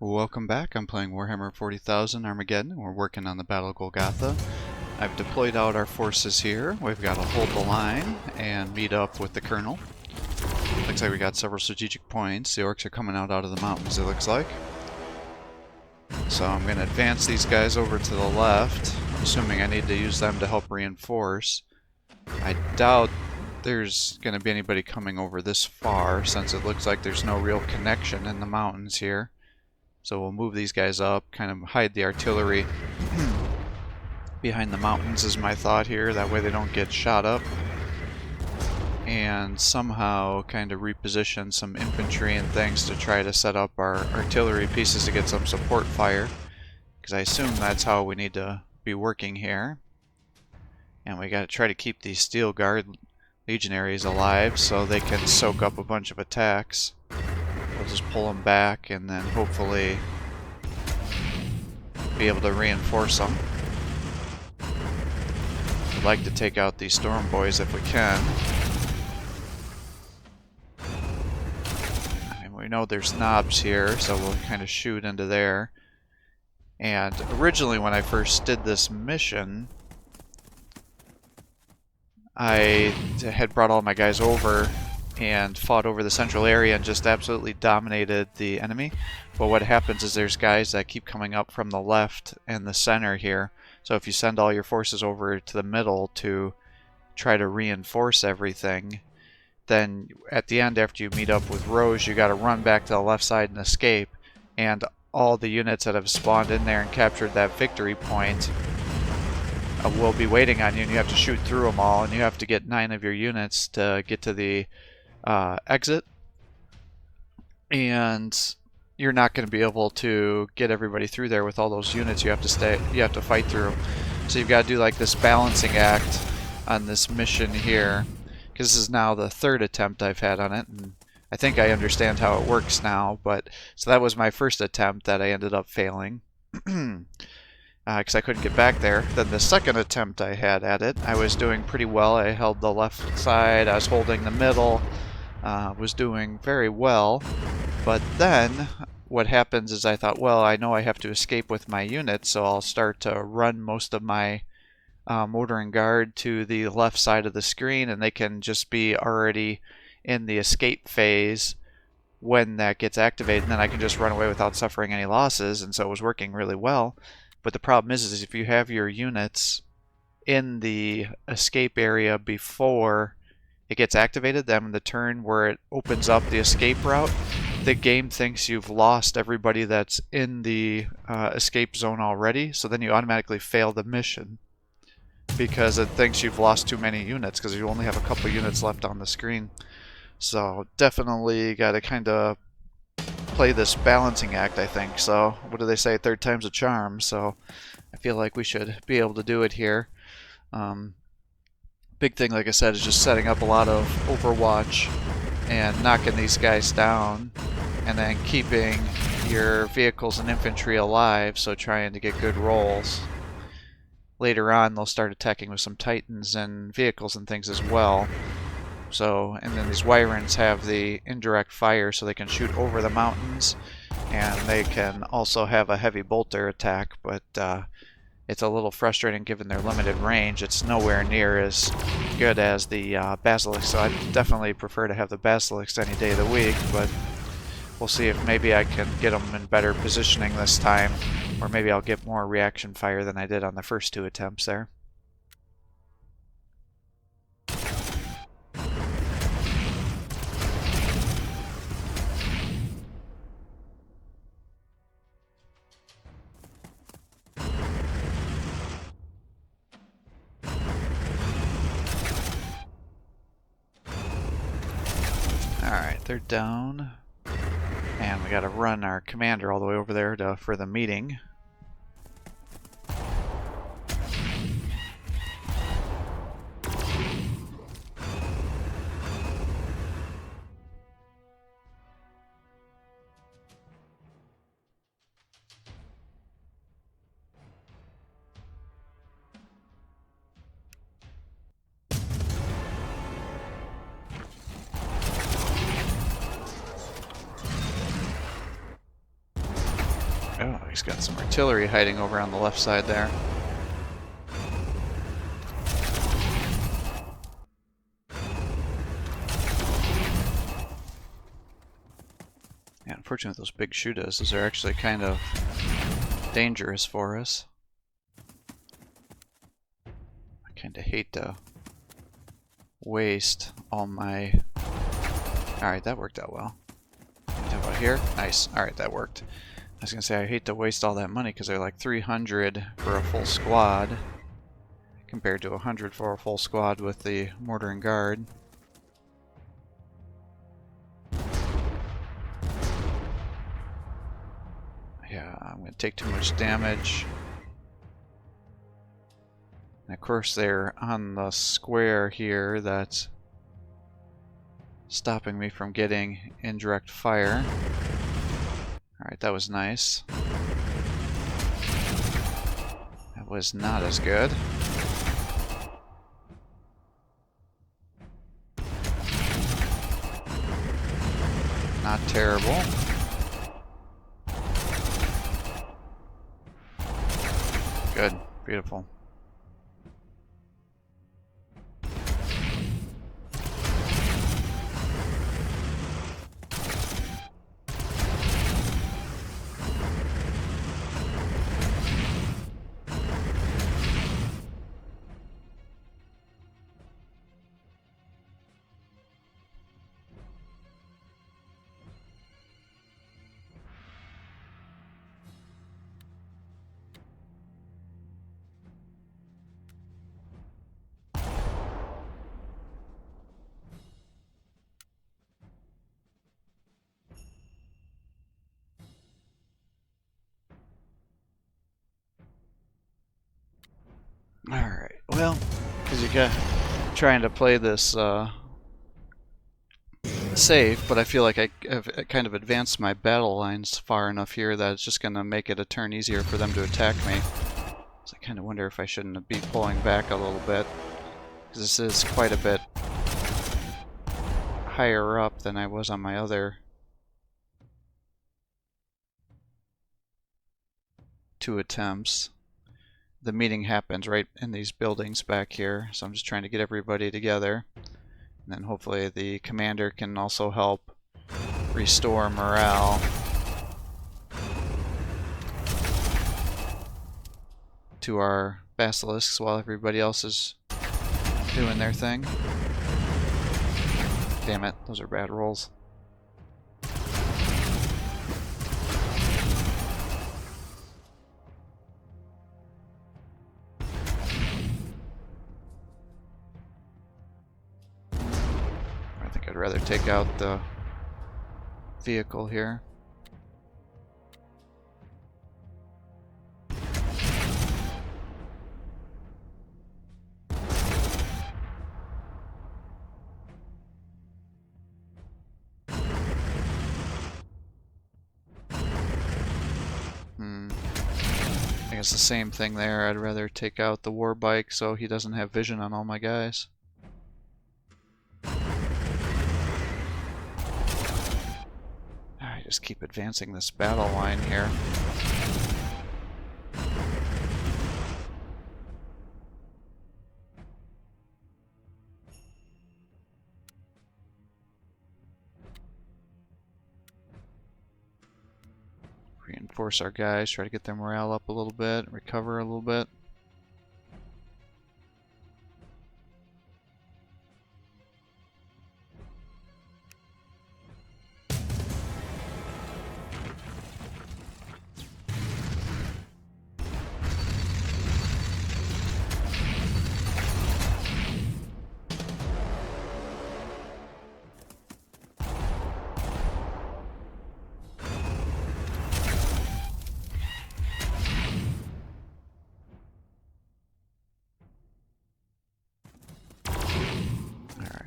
Welcome back. I'm playing Warhammer 40,000 Armageddon. We're working on the Battle of Golgotha. I've deployed out our forces here. We've got to hold the line and meet up with the Colonel. Looks like we got several strategic points. The orcs are coming out of the mountains, it looks like. So I'm going to advance these guys over to the left, assuming I need to use them to help reinforce. I doubt there's going to be anybody coming over this far, since it looks like there's no real connection in the mountains here. So we'll move these guys up, kind of hide the artillery behind the mountains is my thought here. That way they don't get shot up. And somehow kind of reposition some infantry and things to try to set up our artillery pieces to get some support fire. Because I assume that's how we need to be working here. And we got to try to keep these Steel Guard legionaries alive so they can soak up a bunch of attacks. We'll just pull them back and then hopefully be able to reinforce them. We'd like to take out these Storm Boys if we can. And we know there's knobs here, so we'll kind of shoot into there. And originally when I first did this mission, I had brought all my guys over and fought over the central area and just absolutely dominated the enemy. But what happens is there's guys that keep coming up from the left and the center here. So if you send all your forces over to the middle to try to reinforce everything, then at the end, after you meet up with Rose, you got to run back to the left side and escape. And all the units that have spawned in there and captured that victory point will be waiting on you, and you have to shoot through them all, and you have to get 9 of your units to get to the exit, and you're not going to be able to get everybody through there with all those units. You have to fight through them. So you've got to do like this balancing act on this mission here, because this is now the 3rd attempt I've had on it, and I think I understand how it works now. But so that was my first attempt that I ended up failing because I couldn't get back there. Then the second attempt I had at it, I was doing pretty well. I held the left side, I was holding the middle, was doing very well. But then what happens is I thought, well, I know I have to escape with my unit, so I'll start to run most of my mortar and guard to the left side of the screen, and they can just be already in the escape phase when that gets activated, and then I can just run away without suffering any losses. And so it was working really well. But the problem is if you have your units in the escape area before it gets activated, then the turn where it opens up the escape route, the game thinks you've lost everybody that's in the escape zone already, so then you automatically fail the mission because it thinks you've lost too many units because you only have a couple units left on the screen. So definitely got to kind of play this balancing act, I think. So what do they say, 3rd time's a charm, so I feel like we should be able to do it here. Big thing, like I said, is just setting up a lot of overwatch and knocking these guys down, and then keeping your vehicles and infantry alive, so trying to get good rolls. Later on they'll start attacking with some titans and vehicles and things as well. So, and then these Wyrens have the indirect fire, so they can shoot over the mountains, and they can also have a heavy bolter attack, but it's a little frustrating given their limited range. It's nowhere near as good as the Basilisk, so I definitely prefer to have the Basilisk any day of the week, but we'll see if maybe I can get them in better positioning this time, or maybe I'll get more reaction fire than I did on the first 2 attempts there. Alright, they're down, and we gotta run our commander all the way over there for the meeting. he's got some artillery hiding over on the left side there. Yeah, unfortunately those big shooters, those are actually kind of dangerous for us. I kind of hate to waste all my... Alright, that worked out well. How about here? Nice. Alright, that worked. I was going to say, I hate to waste all that money because they're like 300 for a full squad compared to 100 for a full squad with the mortar and guard. Yeah, I'm going to take too much damage. And of course they're on the square here that's stopping me from getting indirect fire. Alright, that was nice. That was not as good. Not terrible. Good. Beautiful. Alright, well, because you got trying to play this safe, but I feel like I've kind of advanced my battle lines far enough here that it's just going to make it a turn easier for them to attack me. So I kind of wonder if I shouldn't be pulling back a little bit, because this is quite a bit higher up than I was on my other two attempts. The meeting happens right in these buildings back here, so I'm just trying to get everybody together. And then hopefully the commander can also help restore morale to our basilisks while everybody else is doing their thing. Damn it, those are bad rolls. I'd rather take out the vehicle here. I guess the same thing there. I'd rather take out the war bike so he doesn't have vision on all my guys. Just keep advancing this battle line here. Reinforce our guys, try to get their morale up a little bit, recover a little bit.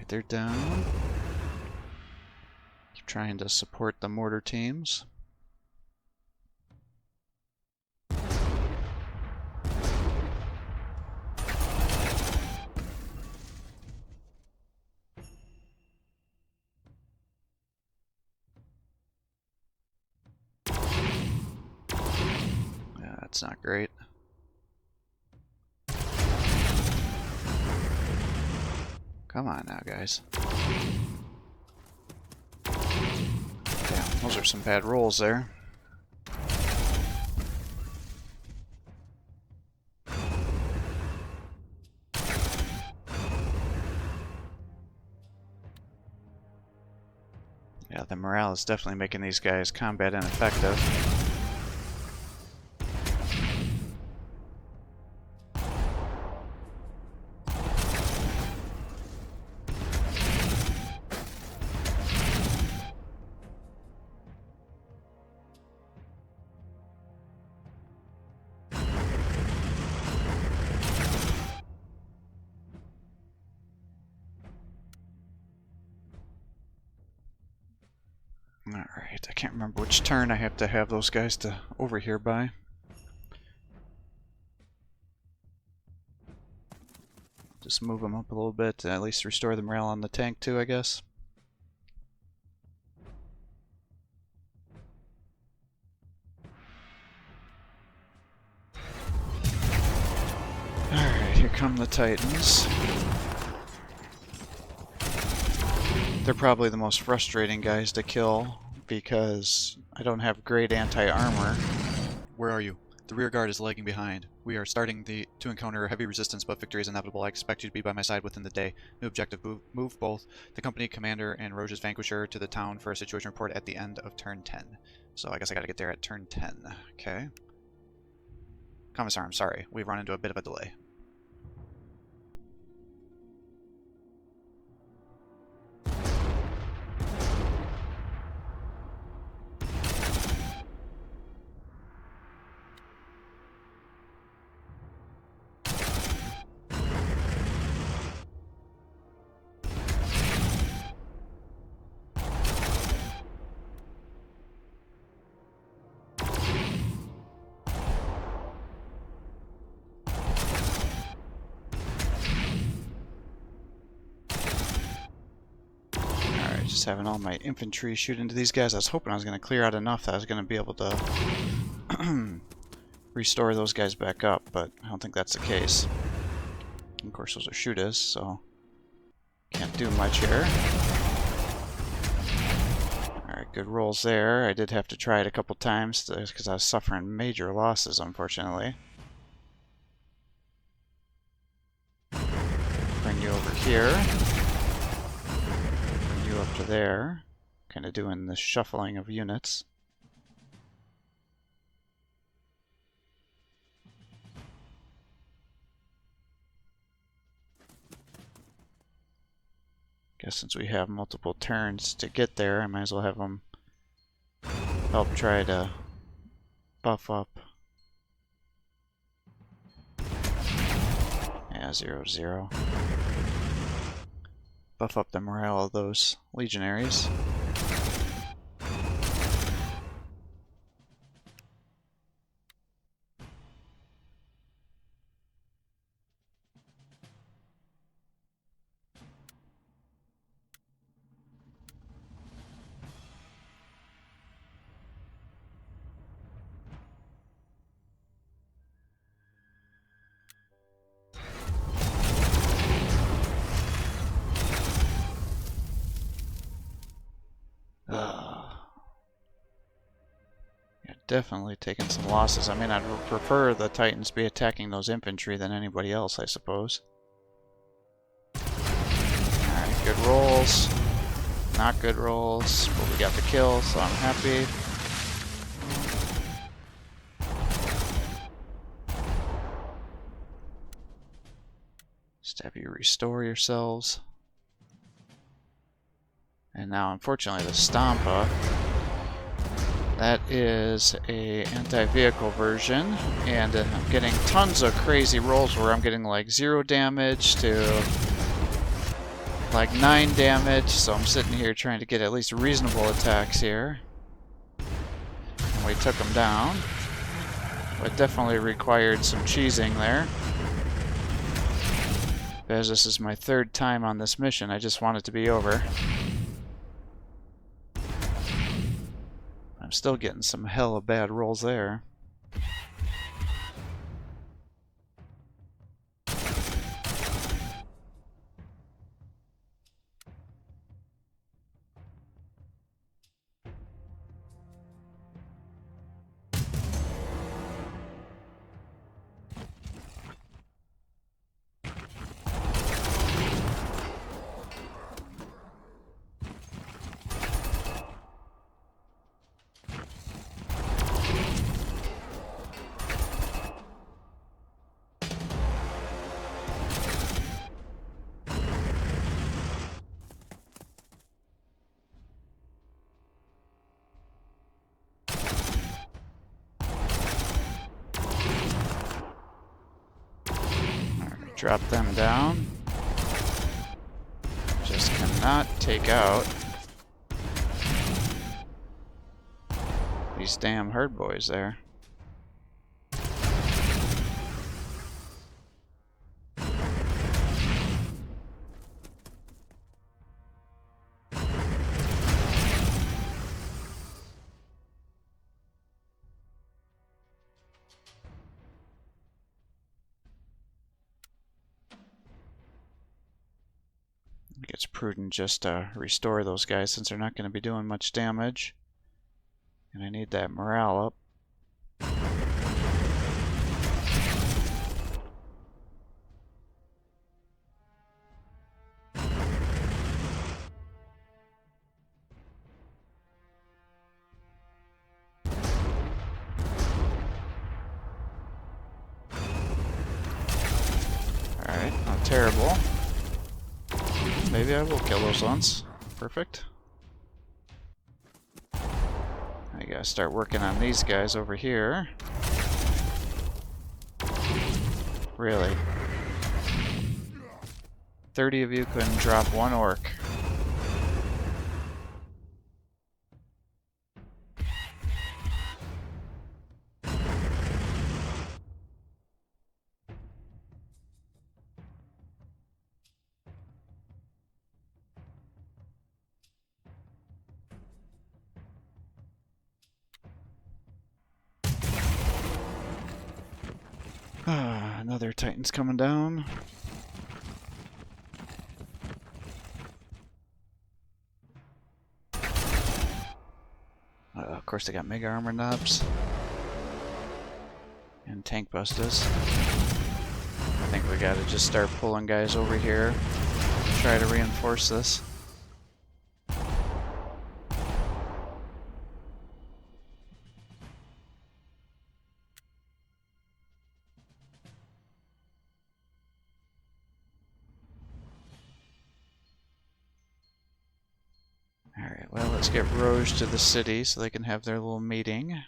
They're down. Keep trying to support the mortar teams. That's not great. Come on now, guys. Damn, those are some bad rolls there. Yeah, the morale is definitely making these guys combat ineffective. Alright, I can't remember which turn I have to have those guys to over here by. Just move them up a little bit to at least restore the morale on the tank too, I guess. Alright, here come the Titans. They're probably the most frustrating guys to kill because I don't have great anti-armor. Where are you? The rear guard is lagging behind. We are starting to encounter heavy resistance, but victory is inevitable. I expect you to be by my side within the day. New objective, move both the company commander and Roge's Vanquisher to the town for a situation report at the end of turn 10. So I guess I gotta get there at turn 10. Okay. Commissar, I'm sorry. We've run into a bit of a delay. Just having all my infantry shoot into these guys. I was hoping I was going to clear out enough that I was going to be able to restore those guys back up, but I don't think that's the case. Of course, those are shooters, so can't do much here. Alright, good rolls there. I did have to try it a couple times because I was suffering major losses, unfortunately. Bring you over here. Up to there, kind of doing the shuffling of units. Guess since we have multiple turns to get there, I might as well have them help try to buff up. Yeah, 0-0. Buff up the morale of those legionaries. Yeah, definitely taking some losses. I mean, I'd prefer the Titans be attacking those infantry than anybody else, I suppose. Alright, good rolls. Not good rolls, but we got the kill, so I'm happy. Just have you restore yourselves. And now, unfortunately, the Stompa. That is a anti-vehicle version, and I'm getting tons of crazy rolls where I'm getting like 0 damage to like 9 damage, so I'm sitting here trying to get at least reasonable attacks here. And we took them down, but definitely required some cheesing there. As this is my 3rd time on this mission, I just want it to be over. I'm still getting some hella bad rolls there. Drop them down. Just cannot take out these damn herd boys there. I think it's prudent just to restore those guys since they're not going to be doing much damage. And I need that morale up. Alright, not terrible. Maybe I will kill those ones. Perfect. I gotta start working on these guys over here. Really? 30 of you couldn't drop one orc. Another Titan's coming down. Of course they got mega armor knobs. And tank busters. I think we gotta just start pulling guys over here. Try to reinforce this. Alright, well, let's get Roge to the city so they can have their little meeting.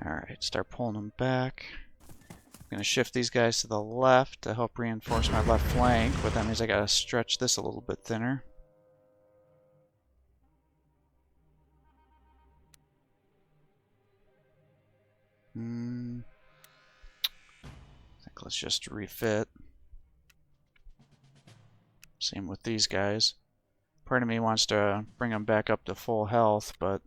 Alright, start pulling them back. I'm going to shift these guys to the left to help reinforce my left flank, but that means I got to stretch this a little bit thinner. I think let's just refit. Same with these guys. Part of me wants to bring them back up to full health, but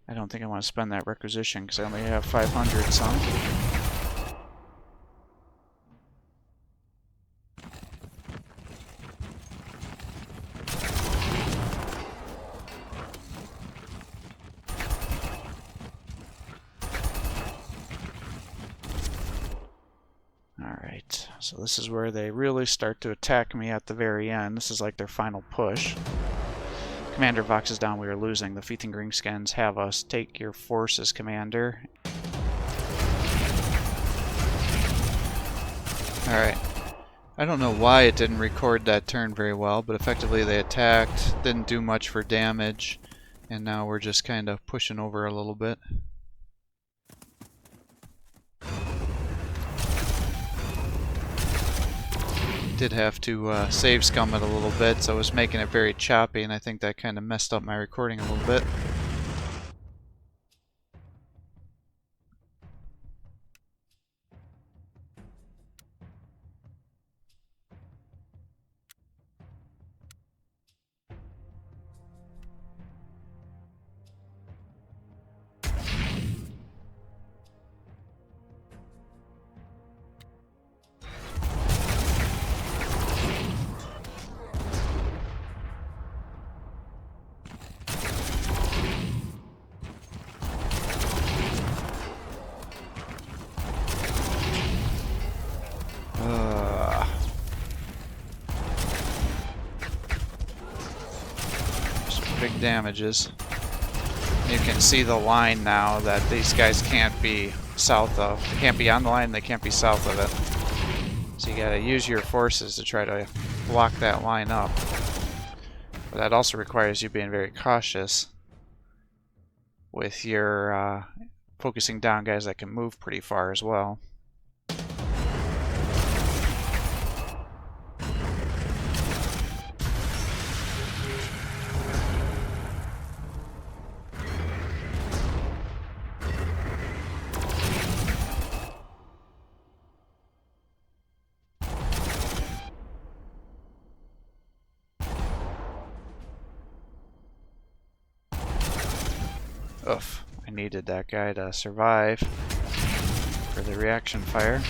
I don't think I want to spend that requisition because I only have 500 some. Alright, so this is where they really start to attack me at the very end. This is like their final push. Commander Vox is down, we are losing. The Feet and Greenskins have us. Take your forces, Commander. Alright. I don't know why it didn't record that turn very well, but effectively they attacked, didn't do much for damage, and now we're just kind of pushing over a little bit. Did have to save scum it a little bit, so it was making it very choppy, and I think that kind of messed up my recording a little bit. big damages. You can see the line now that these guys can't be south of. They can't be on the line, they can't be south of it. So you gotta use your forces to try to block that line up. But that also requires you being very cautious with your focusing down guys that can move pretty far as well. Oof, I needed that guy to survive for the reaction fire.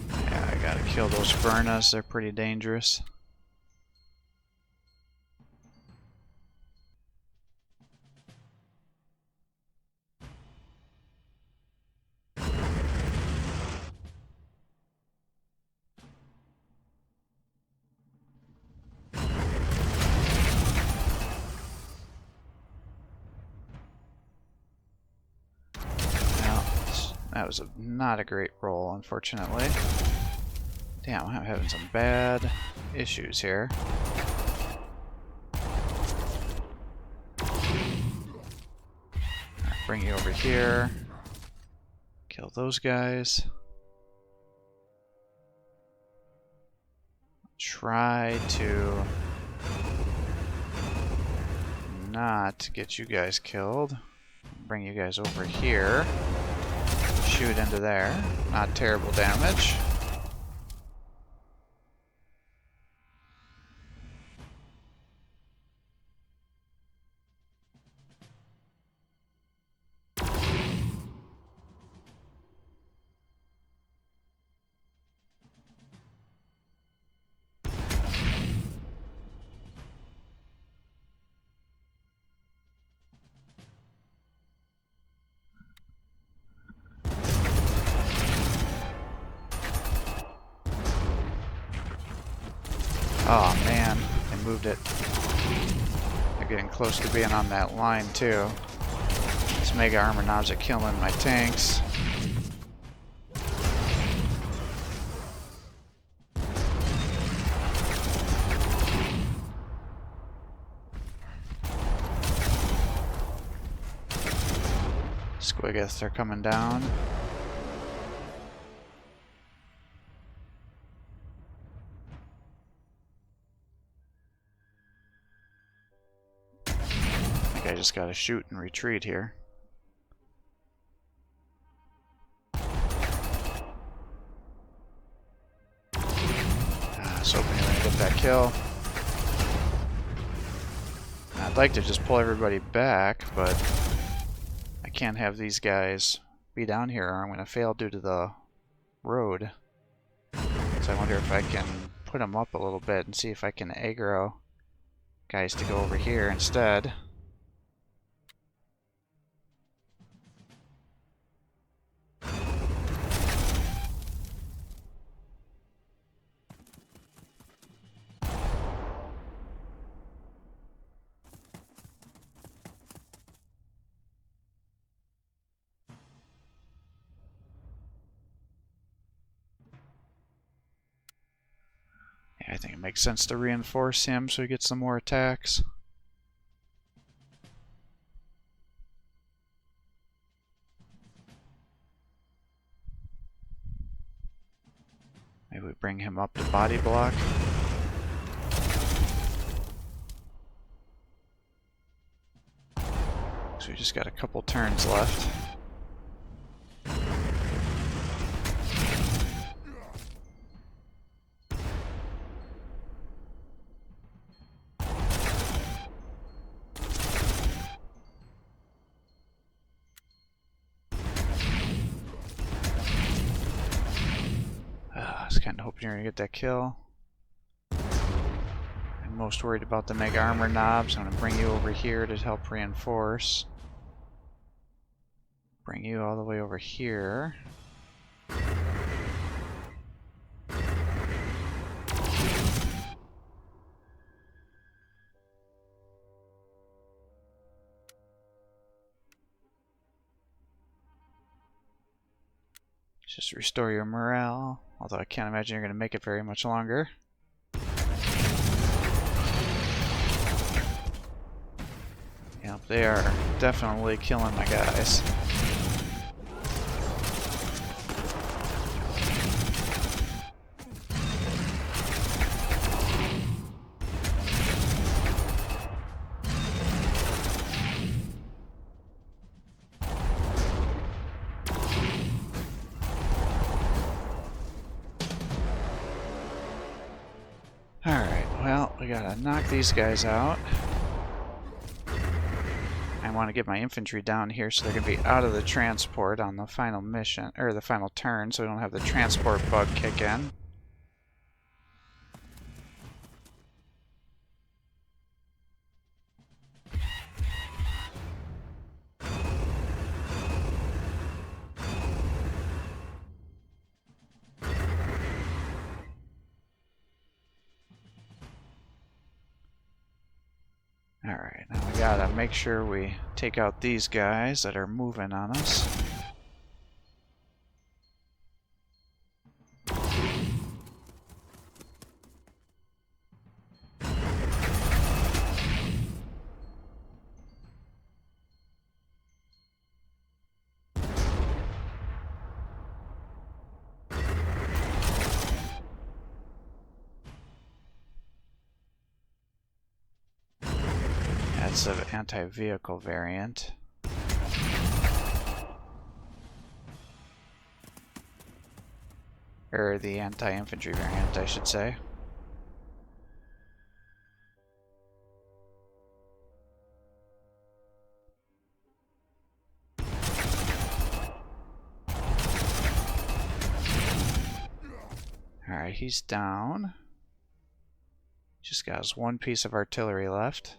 Yeah, I gotta kill those Vernas, they're pretty dangerous. That was not a great roll, unfortunately. Damn, I'm having some bad issues here. I'll bring you over here. Kill those guys. Try to not get you guys killed. Bring you guys over here. Shoot into there. Not terrible damage. Oh man, I moved it. They're getting close to being on that line too. These mega armor knobs are killing my tanks. Squiggiths are coming down. I just gotta shoot and retreat here. I was hoping you're gonna get that kill. I'd like to just pull everybody back, but I can't have these guys be down here or I'm gonna fail due to the road. So I wonder if I can put them up a little bit and see if I can aggro guys to go over here instead. I think it makes sense to reinforce him so he gets some more attacks. Maybe we bring him up to body block. So we just got a couple turns left. I was kind of hoping you're going to get that kill. I'm most worried about the mega armor knobs. I'm going to bring you over here to help reinforce. Bring you all the way over here. Just restore your morale, although I can't imagine you're going to make it very much longer. Yep, they are definitely killing my guys. Alright, well, we gotta knock these guys out. I want to get my infantry down here so they're going to be out of the transport on the final mission, or the final turn, so we don't have the transport bug kick in. Alright, now we gotta make sure we take out these guys that are moving on us. That's an anti-vehicle variant. Or the anti-infantry variant, I should say. Alright, he's down. Just got his one piece of artillery left.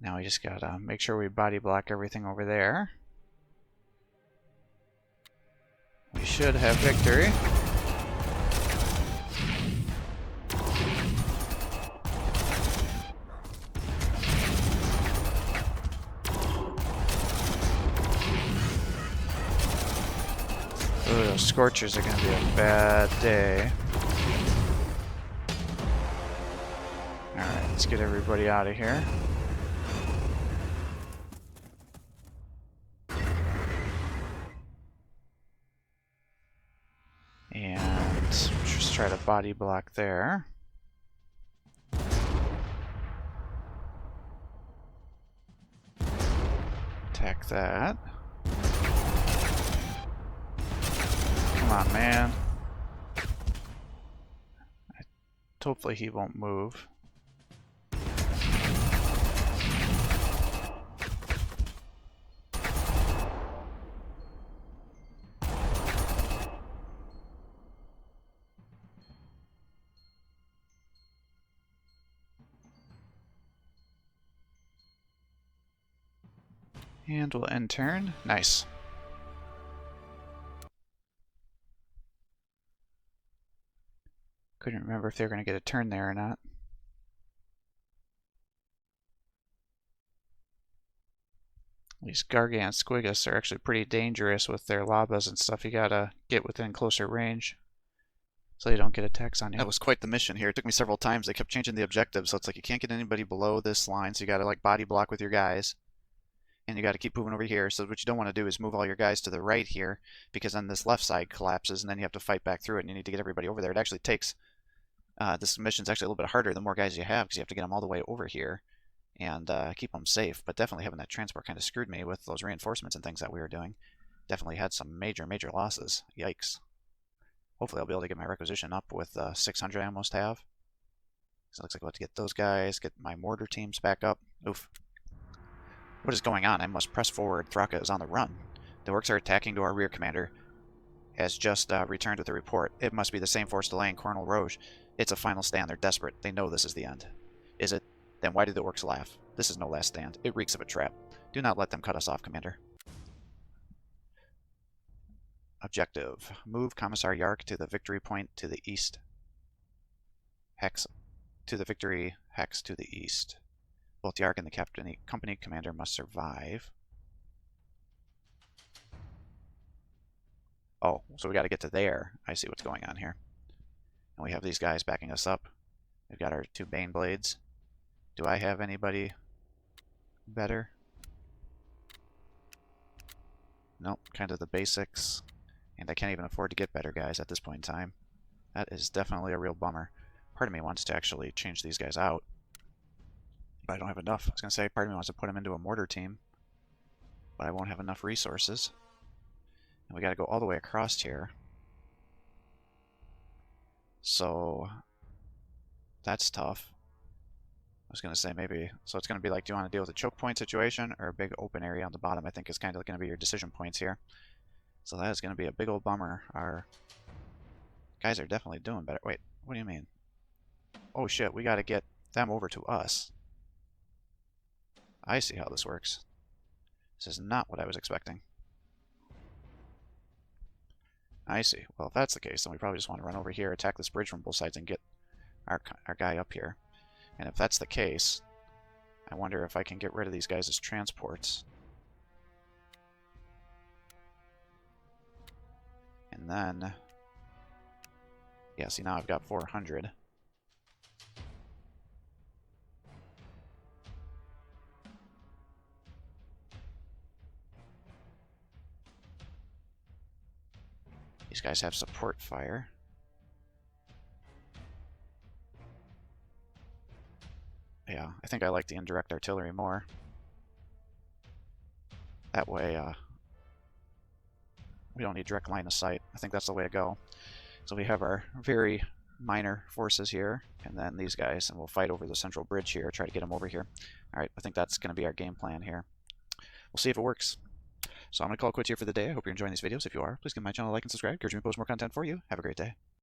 Now we just gotta make sure we body block everything over there. We should have victory. Ooh, those Scorchers are gonna be a bad day. Alright, let's get everybody out of here. And just try to body block there. Attack that. Come on, man. Hopefully he won't move. And we'll end turn. Nice. Couldn't remember if they were going to get a turn there or not. These Gargant Squigus are actually pretty dangerous with their Labas and stuff. You gotta get within closer range so they don't get attacks on you. That was quite the mission here. It took me several times. They kept changing the objectives, so it's like you can't get anybody below this line, so you gotta like body block with your guys. And you gotta keep moving over here. So what you don't want to do is move all your guys to the right here, because then this left side collapses and then you have to fight back through it and you need to get everybody over there. It actually takes this mission's actually a little bit harder the more guys you have, because you have to get them all the way over here and keep them safe. But definitely having that transport kind of screwed me with those reinforcements and things that we were doing. Definitely had some major losses. Yikes. Hopefully I'll be able to get my requisition up with 600 I almost have. So it looks like we'll have to get those guys, get my mortar teams back up. Oof. What is going on? I must press forward. Thraka is on the run. The orcs are attacking to our rear commander. Has just returned with a report. It must be the same force delaying Colonel Roge. It's a final stand. They're desperate. They know this is the end. Is it? Then why do the orcs laugh? This is no last stand. It reeks of a trap. Do not let them cut us off, Commander. Objective. Move Commissar Yark to the victory point to the east. Hex to the victory hex to the east. Both Yark and the company commander must survive. Oh, so we got to get to there. I see what's going on here. And we have these guys backing us up. We've got our 2 Bane Blades. Do I have anybody better? Nope, kind of the basics. And I can't even afford to get better guys at this point in time. That is definitely a real bummer. Part of me wants to actually change these guys out. But I don't have enough. I was going to say, part of me wants to put them into a mortar team. But I won't have enough resources. And we got to go all the way across here. So that's tough. I was going to say maybe, so it's going to be like, do you want to deal with a choke point situation or a big open area on the bottom? I think is kind of going to be your decision points here. So that is going to be a big old bummer. Our guys are definitely doing better. Wait, what do you mean? Oh shit, we got to get them over to us. I see how this works. This is not what I was expecting. I see. Well, if that's the case, then we probably just want to run over here, attack this bridge from both sides, and get our guy up here. And if that's the case, I wonder if I can get rid of these guys as transports. And then... yeah, see, now I've got 400. These guys have support fire. Yeah, I think I like the indirect artillery more. That way, we don't need direct line of sight. I think that's the way to go. So we have our very minor forces here, and then these guys, and we'll fight over the central bridge here, try to get them over here. Alright, I think that's going to be our game plan here. We'll see if it works. So I'm going to call it quits here for the day. I hope you're enjoying these videos. If you are, please give my channel a like and subscribe. Encourage me to post more content for you. Have a great day.